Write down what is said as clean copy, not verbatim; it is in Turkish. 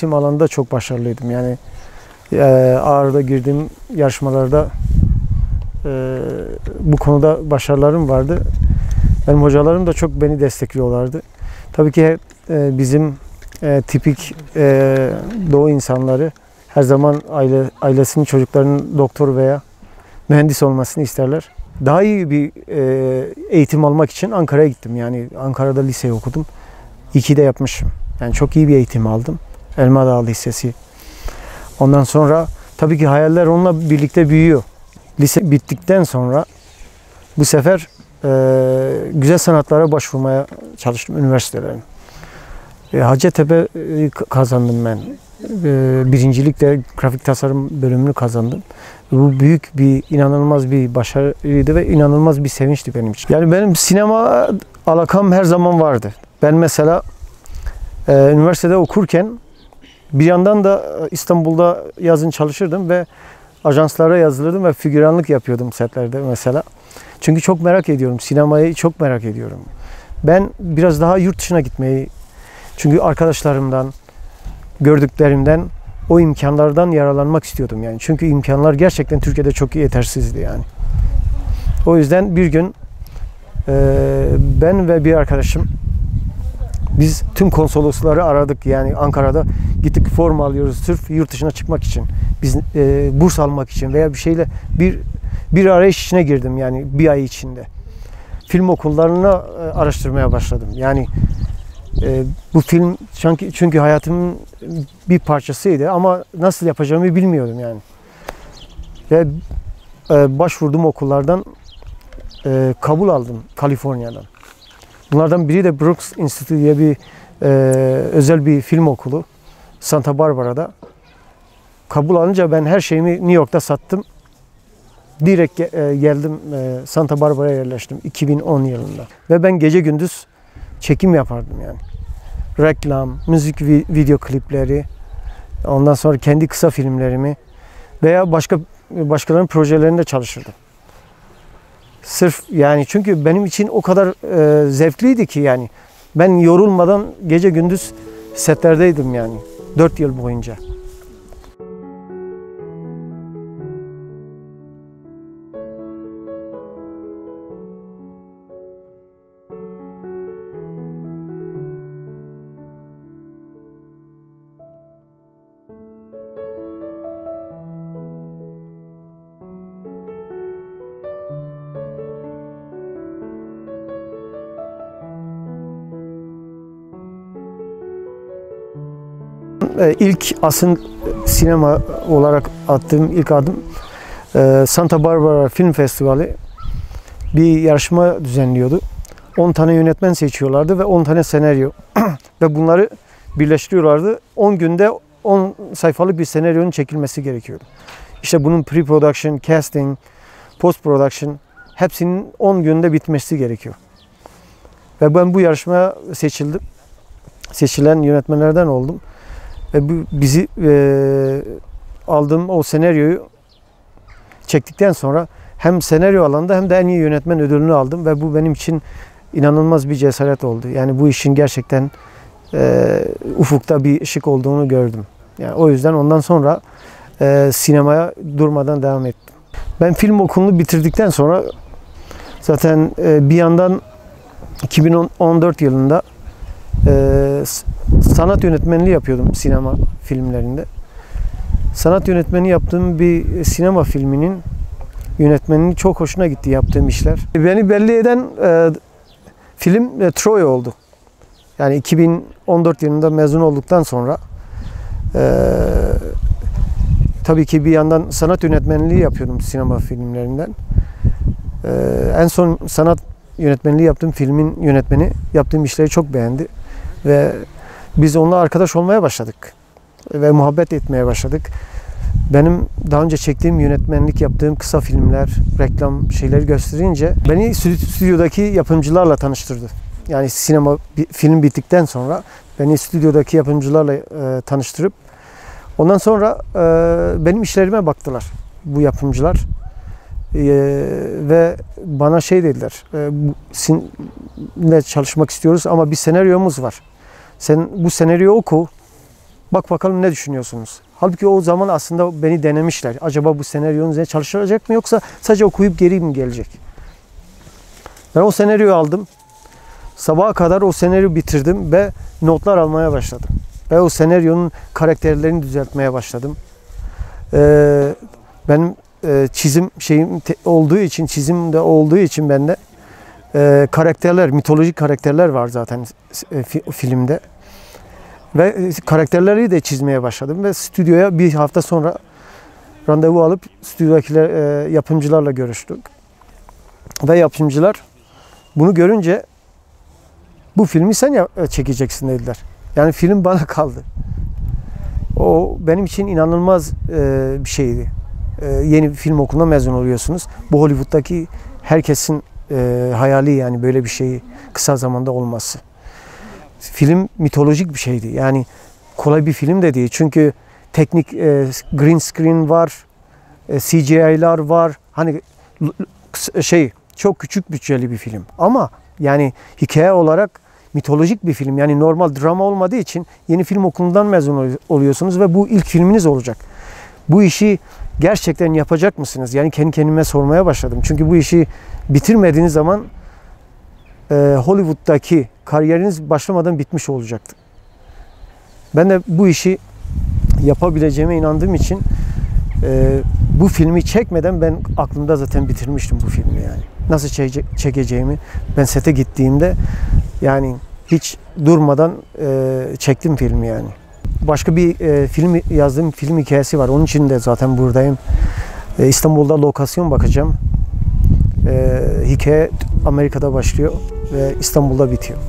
resim alanında çok başarılıydım. Yani ağırda girdiğim yarışmalarda bu konuda başarılarım vardı. Benim hocalarım da çok beni destekliyorlardı. Tabii ki bizim tipik Doğu insanları her zaman ailesinin çocuklarının doktor veya mühendis olmasını isterler. Daha iyi bir eğitim almak için Ankara'ya gittim. Yani Ankara'da liseyi okudum. 2'de yapmışım. Yani çok iyi bir eğitim aldım. Elmadağ Lisesi. Ondan sonra tabii ki hayaller onunla birlikte büyüyor. Lise bittikten sonra bu sefer güzel sanatlara başvurmaya çalıştım üniversitelerin. Hacettepe kazandım ben. Birincilikle grafik tasarım bölümünü kazandım. Bu büyük bir, inanılmaz bir başarıydı ve inanılmaz bir sevinçti benim için. Yani benim sinema alakam her zaman vardı. Ben mesela üniversitede okurken bir yandan da İstanbul'da yazın çalışırdım ve ajanslara yazılırdım ve figüranlık yapıyordum setlerde mesela. Çünkü çok merak ediyorum, sinemayı çok merak ediyorum. Ben biraz daha yurt dışına gitmeyi, çünkü arkadaşlarımdan, gördüklerimden, o imkanlardan yararlanmak istiyordum yani. Çünkü imkanlar gerçekten Türkiye'de çok yetersizdi yani. O yüzden bir gün ben ve bir arkadaşım biz tüm konsolosları aradık, yani Ankara'da gittik, form alıyoruz sırf yurt dışına çıkmak için. Biz burs almak için veya bir şeyle bir arayış içine girdim yani bir ay içinde. Film okullarını araştırmaya başladım. Yani bu film çünkü hayatımın bir parçasıydı ama nasıl yapacağımı bilmiyordum yani. Ve başvurduğum okullardan kabul aldım Kaliforniya'dan. Bunlardan biri de Brooks Institute diye bir özel bir film okulu Santa Barbara'da. Kabul alınca ben her şeyimi New York'ta sattım. Direkt geldim Santa Barbara'ya yerleştim 2010 yılında. Ve ben gece gündüz çekim yapardım yani. Reklam, müzik video klipleri, ondan sonra kendi kısa filmlerimi veya başkalarının projelerinde çalışırdım. Sırf yani çünkü benim için o kadar zevkliydi ki yani ben yorulmadan gece gündüz setlerdeydim yani 4 yıl boyunca. İlk sinema olarak attığım ilk adım Santa Barbara Film Festivali bir yarışma düzenliyordu. 10 tane yönetmen seçiyorlardı ve 10 tane senaryo ve bunları birleştiriyorlardı. 10 günde 10 sayfalık bir senaryonun çekilmesi gerekiyordu. İşte bunun pre-production, casting, post-production hepsinin 10 günde bitmesi gerekiyor. Ve ben bu yarışmaya seçildim. Seçilen yönetmenlerden oldum. Ve bizi aldığım o senaryoyu çektikten sonra hem senaryo alanında hem de en iyi yönetmen ödülünü aldım ve bu benim için inanılmaz bir cesaret oldu. Yani bu işin gerçekten ufukta bir ışık olduğunu gördüm. Yani o yüzden ondan sonra sinemaya durmadan devam ettim. Ben film okulunu bitirdikten sonra zaten bir yandan 2014 yılında sanat yönetmenliği yapıyordum sinema filmlerinde. Sanat yönetmeni yaptığım bir sinema filminin yönetmeninin çok hoşuna gitti yaptığım işler. Beni belli eden film Troy oldu. Yani 2014 yılında mezun olduktan sonra tabii ki bir yandan sanat yönetmenliği yapıyordum sinema filmlerinden. En son sanat yönetmenliği yaptığım filmin yönetmeni yaptığım işleri çok beğendi ve biz onunla arkadaş olmaya başladık ve muhabbet etmeye başladık. Benim daha önce çektiğim, yönetmenlik yaptığım kısa filmler, reklam şeyleri gösterince beni stüdyodaki yapımcılarla tanıştırdı. Yani film bittikten sonra beni stüdyodaki yapımcılarla tanıştırıp ondan sonra benim işlerime baktılar bu yapımcılar. Ve bana şey dediler, sizinle çalışmak istiyoruz ama bir senaryomuz var. Sen bu senaryoyu oku, Bak bakalım ne düşünüyorsunuz? Halbuki o zaman aslında beni denemişler. Acaba bu senaryonun üzerine çalışılacak mı yoksa sadece okuyup geri mi gelecek? Ben o senaryoyu aldım. Sabaha kadar o senaryoyu bitirdim ve notlar almaya başladım. Ve o senaryonun karakterlerini düzeltmeye başladım. Benim çizim şeyim olduğu için, çizim de olduğu için bende karakterler, mitolojik karakterler var zaten filmde. Ve karakterleri de çizmeye başladım ve stüdyoya bir hafta sonra randevu alıp stüdyodakiler yapımcılarla görüştük. Ve yapımcılar bunu görünce bu filmi sen çekeceksin dediler. Yani film bana kaldı. O benim için inanılmaz bir şeydi. Yeni bir film okuluna mezun oluyorsunuz. Bu Hollywood'daki herkesin hayali, yani böyle bir şeyi kısa zamanda olması. Film mitolojik bir şeydi. Yani kolay bir film de değil. Çünkü teknik green screen var, CGI'lar var. Hani çok küçük bütçeli bir film. Ama yani hikaye olarak mitolojik bir film. Yani normal drama olmadığı için yeni film okulundan mezun oluyorsunuz ve bu ilk filminiz olacak. Bu işi gerçekten yapacak mısınız? Yani kendi kendime sormaya başladım. Çünkü bu işi bitirmediğiniz zaman Hollywood'daki kariyeriniz başlamadan bitmiş olacaktı. Ben de bu işi yapabileceğime inandığım için bu filmi çekmeden ben aklımda zaten bitirmiştim bu filmi yani. Nasıl çekeceğimi ben sete gittiğimde yani hiç durmadan çektim filmi yani. Başka bir film yazdığım film hikayesi var. Onun için de zaten buradayım. İstanbul'da lokasyon bakacağım. Hikaye Amerika'da başlıyor ve İstanbul'da bitiyor.